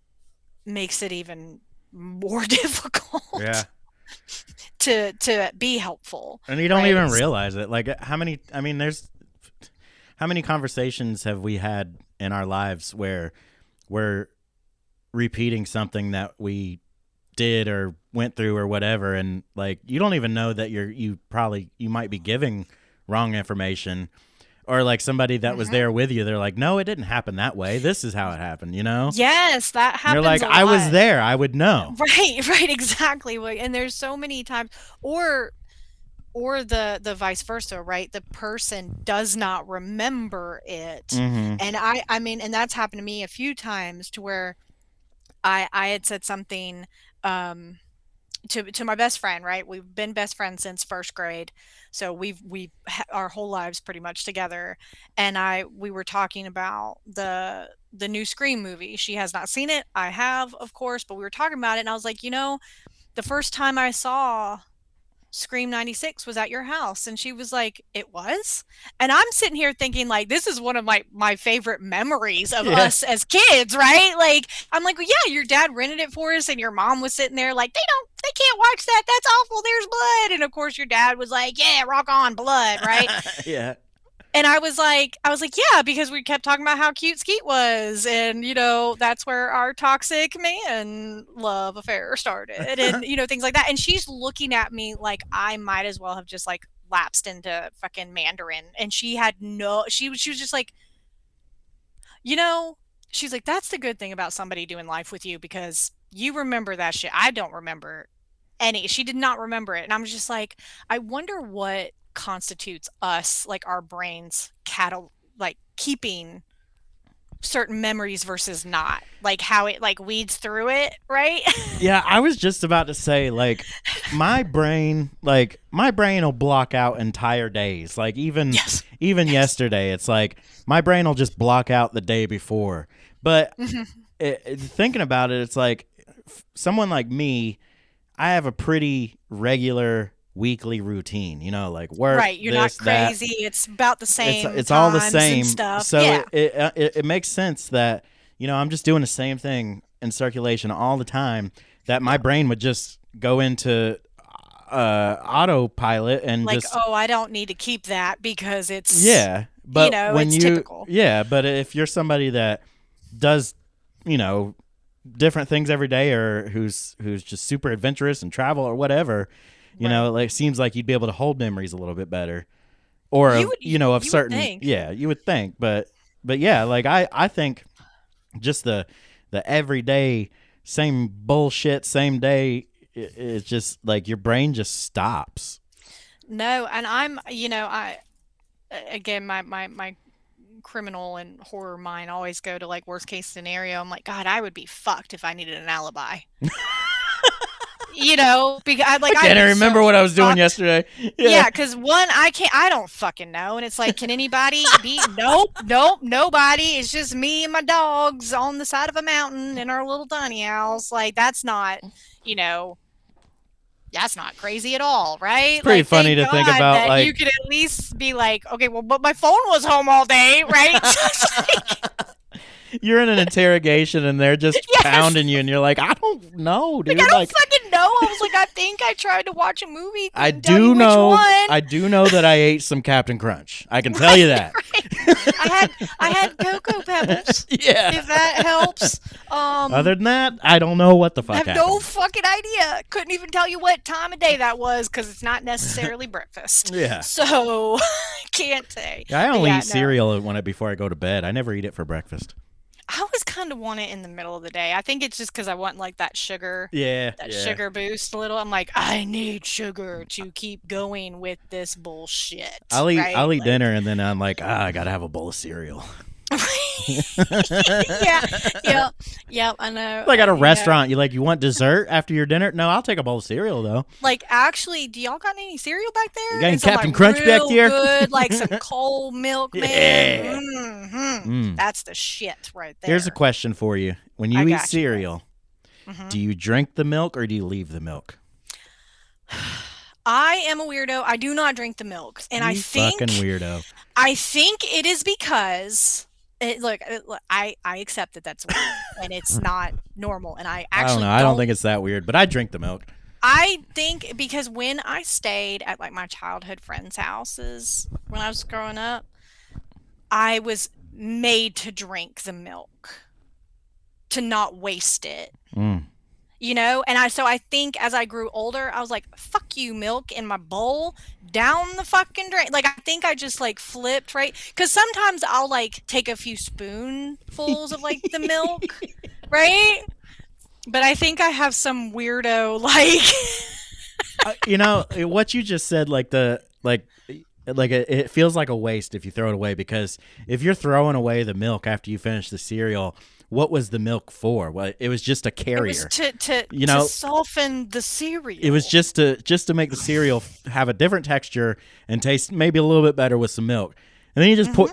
makes it even more difficult. Yeah. To be helpful. And you don't even realize it. Like how many conversations have we had in our lives where we're repeating something that we did or went through or whatever, and like you don't even know that you might be giving wrong information, or like somebody that was there with you, they're like, no, it didn't happen that way, this is how it happened, you know? Yes, that happens. You're like, I was there, I would know. Right, exactly. And there's so many times, or the vice versa, right? The person does not remember it. And I mean, and that's happened to me a few times, to where I had said something to my best friend, right? We've been best friends since first grade, so we've our whole lives pretty much together. And we were talking about the new Scream movie. She has not seen it. I have, of course, but we were talking about it, and I was like, the first time I saw Scream 96 was at your house. And she was like, it was? And I'm sitting here thinking, like, this is one of my favorite memories of us as kids, right? Like, I'm like, well, yeah, your dad rented it for us, and your mom was sitting there like, they can't watch that, that's awful, there's blood. And of course your dad was like, yeah, rock on, blood, right? Yeah. And I was like, yeah, because we kept talking about how cute Skeet was. And, that's where our toxic man love affair started, and, things like that. And she's looking at me like I might as well have just like lapsed into fucking Mandarin. And she was just like, she's like, that's the good thing about somebody doing life with you, because you remember that shit. I don't remember any. She did not remember it. And I'm just like, I wonder what constitutes us, like our brains like keeping certain memories versus not, like how it like weeds through it, right? Yeah, I was just about to say, like, my brain will block out entire days. Like even yesterday, it's like my brain will just block out the day before. But thinking about it, it's like someone like me, I have a pretty regular weekly routine, like work. Right, you're not crazy. That. It's about the same. It's all the same stuff. So it makes sense that I'm just doing the same thing in circulation all the time. That my brain would just go into autopilot and like, just, I don't need to keep that because it's But when it's typical. But if you're somebody that does different things every day, or who's just super adventurous and travel or whatever. Like seems like you'd be able to hold memories a little bit better, or of certain. Yeah, you would think, but yeah, like I think just the everyday same bullshit, same day. It's just like your brain just stops. No, and I'm again my criminal and horror mind always go to like worst case scenario. I'm like, God, I would be fucked if I needed an alibi. Because I can't remember what I was doing yesterday. Yeah, because one, I don't fucking know. And it's like, can anybody be? Nope, nobody. It's just me and my dogs on the side of a mountain in our little tiny house. Like, that's not, that's not crazy at all, right? It's pretty funny to think about. That like, you could at least be like, okay, well, but my phone was home all day, right? You're in an interrogation and they're just pounding you, and you're like, I don't know, dude. I don't fucking know. I was like, I think I tried to watch a movie. I do know that I ate some Captain Crunch. I can tell you that. Right. I had Cocoa Pebbles. Yeah. If that helps. Other than that, I don't know what the fuck happened. I have no fucking idea. Couldn't even tell you what time of day that was, because it's not necessarily breakfast. Yeah. So can't say. I only eat cereal before I go to bed. I never eat it for breakfast. I was kind of want it in the middle of the day. I think it's just because I want like that sugar Yeah, sugar boost a little. I'm like, I need sugar to keep going with this bullshit. I'll eat right? Like, dinner and then I'm like, I gotta have a bowl of cereal. Yep, I know. Like at a you know. restaurant, you want dessert after your dinner? No, I'll take a bowl of cereal though. Like, actually, do y'all got any cereal back there? You got any And some, Captain like, Crunch back real there? Good, like some cold milk, man. Yeah. Mhm. That's the shit right there. Here's a question for you: when you I eat got you. cereal, Mhm. do you drink the milk or do you leave the milk? I am a weirdo. I do not drink the milk, and You I think fucking weirdo. it is because look, I accept that that's weird and it's not normal, and I I actually don't know. I don't think it's that weird, but I drink the milk. I think because when I stayed at like my childhood friends' houses when I was growing up, I was made to drink the milk to not waste it. Mm. And I think as I grew older, I was like, fuck you, milk in my bowl, down the fucking drain. Like, I think I just like flipped, right? Because sometimes I'll like take a few spoonfuls of like the milk, right? But I think I have some weirdo like. What you just said, it feels like a waste if you throw it away, because if you're throwing away the milk after you finish the cereal, what was the milk for? Well, it was just a carrier. It was to soften the cereal. It was just to make the cereal have a different texture and taste maybe a little bit better with some milk. And then you just pour,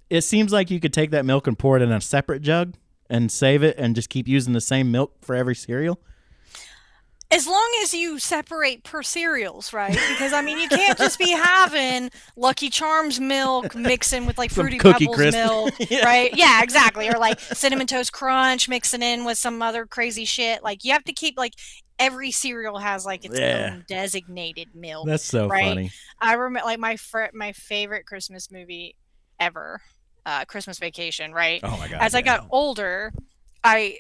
it seems like you could take that milk and pour it in a separate jug and save it and just keep using the same milk for every cereal. As long as you separate per cereals, right? Because I mean, you can't just be having Lucky Charms milk mixing with like Fruity Cookie Pebbles Crisp. milk, right? Yeah, exactly. Or like Cinnamon Toast Crunch mixing in with some other crazy shit. Like you have to keep like every cereal has like its own designated milk. That's so funny. I remember like my favorite Christmas movie ever, Christmas Vacation. Right? Oh my god! As I got older, I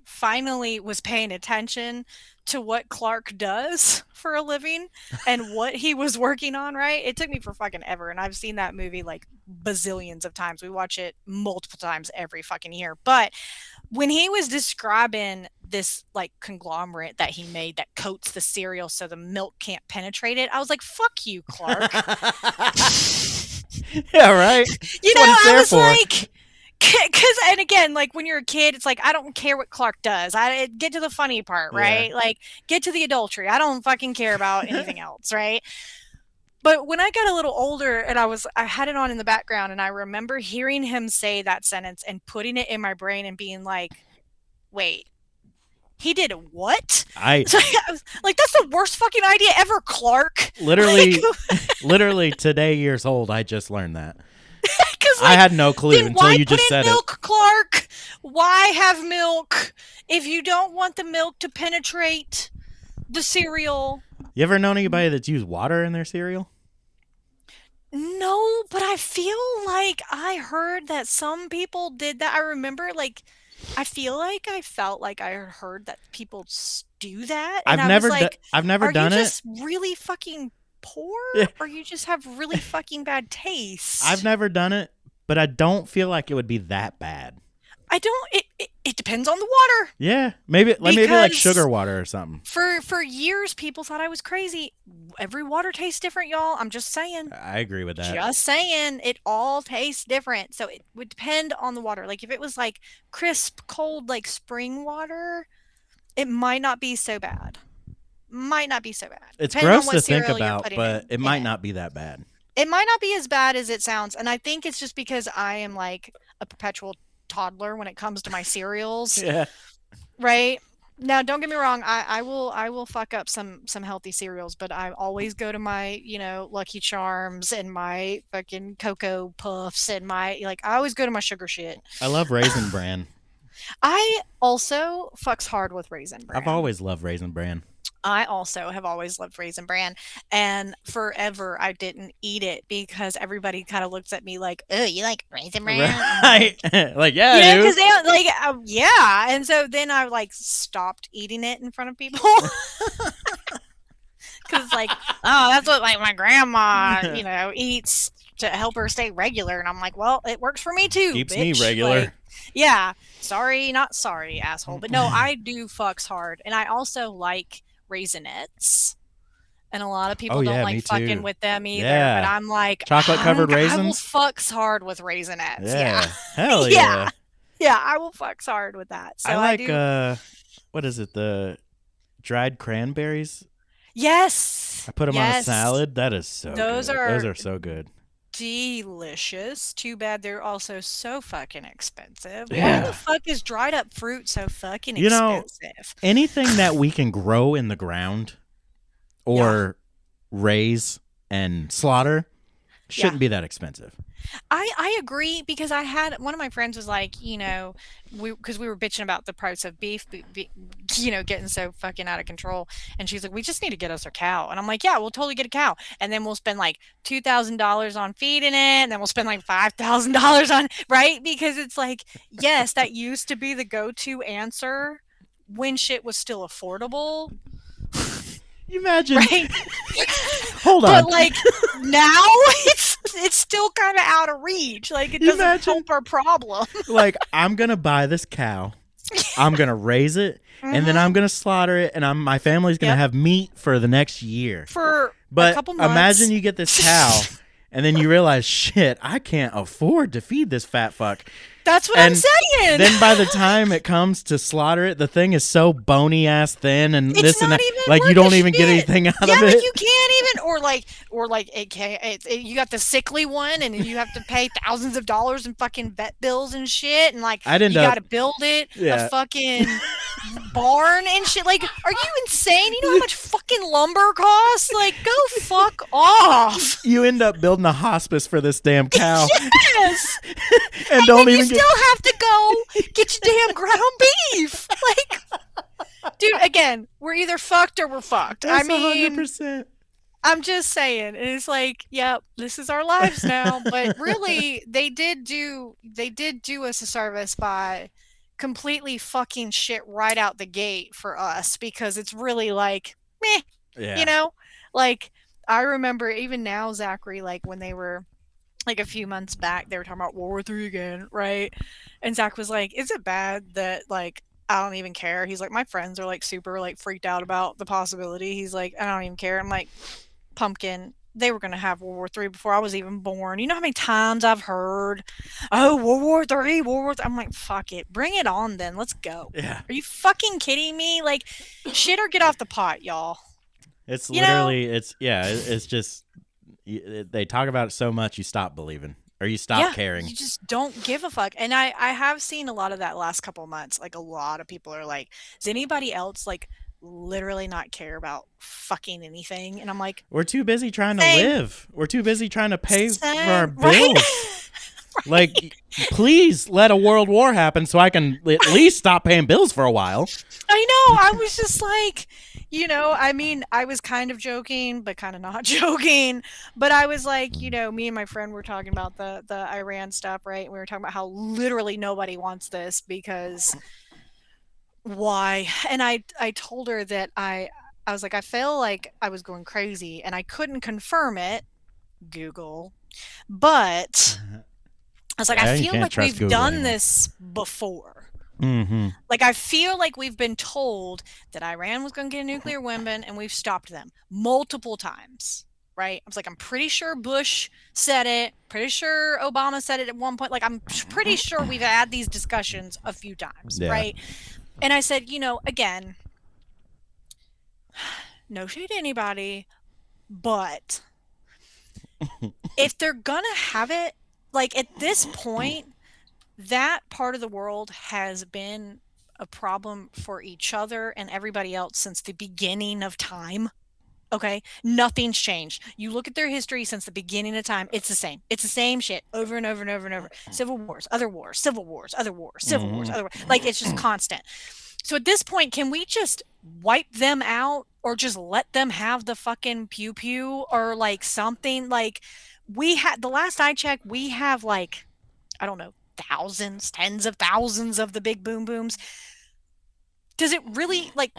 finally was paying attention to what Clark does for a living and what he was working on, right? It took me for fucking ever, and I've seen that movie like bazillions of times. We watch it multiple times every fucking year. But when he was describing this like conglomerate that he made that coats the cereal so the milk can't penetrate it, I was like, fuck you, Clark. Yeah, right. I was like... Because, and again, like when you're a kid, it's like, I don't care what Clark does. I get to the funny part, right? Yeah. Like, get to the adultery. I don't fucking care about anything else, right? But when I got a little older and I had it on in the background, and I remember hearing him say that sentence and putting it in my brain and being like, wait, he did what? So I was like, that's the worst fucking idea ever, Clark. Literally today, years old, I just learned that. I had no clue until you just said milk, Clark? Why have milk if you don't want the milk to penetrate the cereal? You ever known anybody that's used water in their cereal? No, but I feel like I heard that some people did that. I remember, I feel like I felt like I heard that people do that. And I've never done it. Are you just really fucking poor, or you just have really fucking bad taste? I've never done it, but I don't feel like it would be that bad. I don't. It depends on the water. Yeah, maybe like sugar water or something. For years, people thought I was crazy. Every water tastes different, y'all. I'm just saying. I agree with that. Just saying, it all tastes different. So it would depend on the water. Like if it was like crisp, cold, like spring water, it might not be so bad. It's gross to think about, but it might not be that bad. It might not be as bad as it sounds, and I think it's just because I am like a perpetual toddler when it comes to my cereals. Yeah. Right? Now, don't get me wrong. I will fuck up some healthy cereals, but I always go to my Lucky Charms and my fucking Cocoa Puffs and my I always go to my sugar shit. I love Raisin Bran. I also fucks hard with Raisin Bran. I've always loved Raisin Bran. I also have always loved Raisin Bran, and forever I didn't eat it because everybody kind of looks at me like, "Oh, you like Raisin Bran?" Right? Yeah, because they yeah. And so then I stopped eating it in front of people because oh, that's what my grandma eats to help her stay regular, and I'm like, well, it works for me too. Keeps bitch. me regular. Yeah. Sorry, not sorry, asshole. But no, I do fucks hard. And I also like Raisinets. And a lot of Oh people don't yeah, like me fucking too. with them either. But Yeah. I'm like, Chocolate covered I will raisins? fucks hard with Raisinets. Yeah. Yeah. Hell Yeah. yeah. Yeah. I will fucks hard with that. I So I like do. what is it? The dried cranberries? Yes. I put them on a Yes. salad. That is so Those good. Those are are so good. delicious. Too bad they're also so fucking expensive. Why the Yeah. fuck is dried up fruit so fucking You know, expensive? anything that we can grow in the ground Yeah. or raise and slaughter Yeah. shouldn't be that expensive. I agree because I had one of my friends was like, because we were bitching about the price of beef, getting so fucking out of control, and she's like, we just need to get us a cow, and I'm like, yeah, we'll totally get a cow, and then we'll spend like $2,000 on feeding it, and then we'll spend like $5,000 on right because it's like, yes, that used to be the go-to answer when shit was still affordable, You imagine. right? Hold But on. like now it's still kind of out of reach. Like it You doesn't imagine, help our problem. like, I'm gonna buy this cow, I'm gonna raise it, and then Mhm. I'm gonna slaughter it, and my family's gonna Yep. have meat for the next year. For a But couple imagine months. you get this cow, and then you realize, shit, I can't afford to feed this fat fuck. That's what I'm And saying. then by the time it comes to slaughter it, the thing is so bony ass thin and It's this and not that. even Like you worth the don't even get shit. anything out Yeah, of like it. you can't even, or like it can't. You got the sickly one, and then you have to pay thousands of dollars in fucking vet bills and shit, and like I'd end you got up, to build it a yeah. fucking barn and shit. Like, are you insane? You know how much fucking lumber costs? Like, go fuck off. You end up building a hospice for this damn cow Yes. and And don't then you even get. still have to go get your damn ground beef. Like, dude, again, we're either fucked or we're fucked. I That's mean, 100%. I'm just saying. And it's like, yep, this is our lives now. But really, they did do us a service by completely fucking shit right out the gate for us because it's really like, meh, you Yeah. know? Like, I remember even now, Zachary, like when they were like a few months back, they were talking about World War III again, right? And Zach was like, "Is it bad that like I don't even care?" He's like, "My friends are like super like freaked out about the possibility." He's like, "I don't even care." I'm like, "Pumpkin, they were gonna have World War III before I was even born. You know how many times I've heard, oh, World War III, World War III. I'm like, fuck it, bring it on then. Let's go. Yeah. Are you fucking kidding me? Like, shit or get off the pot, y'all. It's You know, literally, it's just, they talk about it so much, you stop believing or you stop yeah, caring. you just don't give a fuck. And I have seen a lot of that last couple months. Like a lot of people are like, does anybody else like literally not care about fucking anything? And I'm like, We're too busy trying to same, live. We're too busy trying to pay for our same, right? bills. Like, Right. please let a world war happen so I can at least stop paying bills for a while. I know. I was just like, I mean, I was kind of joking, but kind of not joking. But I was like, me and my friend were talking about the Iran stuff, right? We were talking about how literally nobody wants this because why? And I told her that I was like, I feel like I was going crazy, and I couldn't confirm it. Google, but I was like, I Yeah, you feel can't like trust we've Google done anymore. this before. Mm-hmm. Like, I feel like we've been told that Iran was going to get a nuclear weapon, and we've stopped them multiple times, right? I was like, I'm pretty sure Bush said it. Pretty sure Obama said it at one point. Like, I'm pretty sure we've had these discussions a few times, Yeah. right? And I said, again, no shade to anybody, but if they're going to have it, like, at this point, that part of the world has been a problem for each other and everybody else since the beginning of time. Okay, nothing's changed. You look at their history since the beginning of time, it's the same. It's the same shit over and over and over and over. Civil wars, other wars, civil wars, other wars, civil wars, Mm-hmm. other wars. Like, it's just constant. So at this point, can we just wipe them out or just let them have the fucking pew pew or like something? Like, we had the last I checked, we have like, I don't know, thousands, tens of thousands of the big boom booms. Does it really like?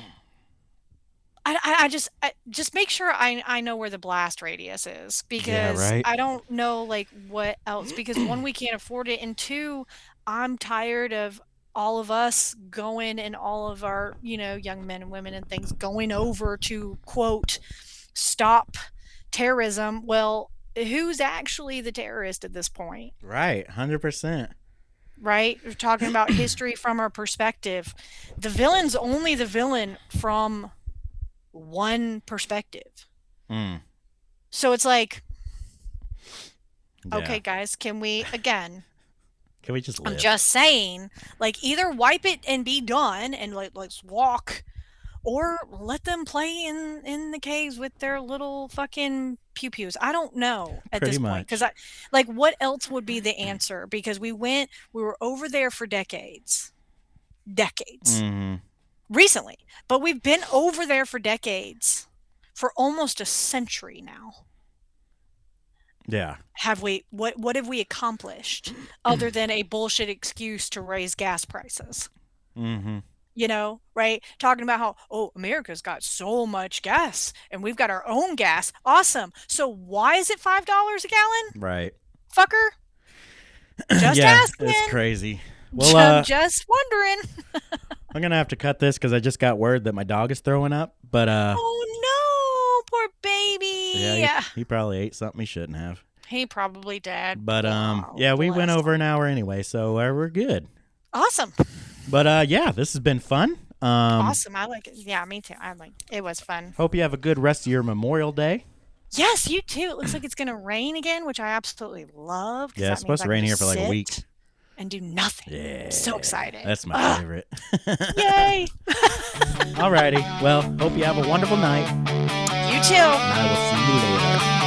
I just make sure I know where the blast radius is Yeah, because right. I don't know like what else because one, we can't afford it, and two, I'm tired of all of us going and all of our, young men and women and things going over to quote stop terrorism. Well, who's actually the terrorist at this point? Right, 100%. Right? We're talking about history from our perspective. The villain's only the villain from one perspective. Mm, So it's like, yeah. okay, guys, can we again? Can we just live? I'm just saying, like, either wipe it and be done, and let's walk, or let them play in the caves with their little fucking pew pews. I don't know at Pretty this point because what else would be the answer? Because we were over there for decades, Mhm. recently, but we've been over there for decades, for almost a century now. Yeah. Have we? What have we accomplished other than a bullshit excuse to raise gas prices? Mhm. Right? Talking about how, America's got so much gas and we've got our own gas. Awesome. So why is it $5 a gallon? Right. Fucker. Just yeah, asking. it's crazy. Well, I'm just wondering. I'm gonna have to cut this because I just got word that my dog is throwing up. But oh no, poor baby. yeah, he probably ate something he shouldn't have. He probably did. But yeah, we went over an hour anyway, so we're good. Awesome. But yeah, this has been fun. Awesome. I like it. Yeah, me too. It was fun. Hope you have a good rest of your Memorial Day. Yes, you too. It looks like it's gonna rain again, which I absolutely love. Yeah, it's supposed to rain here for like a week. And do nothing. Yeah. I'm so excited. That's my favorite. Yay. Alrighty. Well, hope you have a wonderful night. You too. And I will see you later.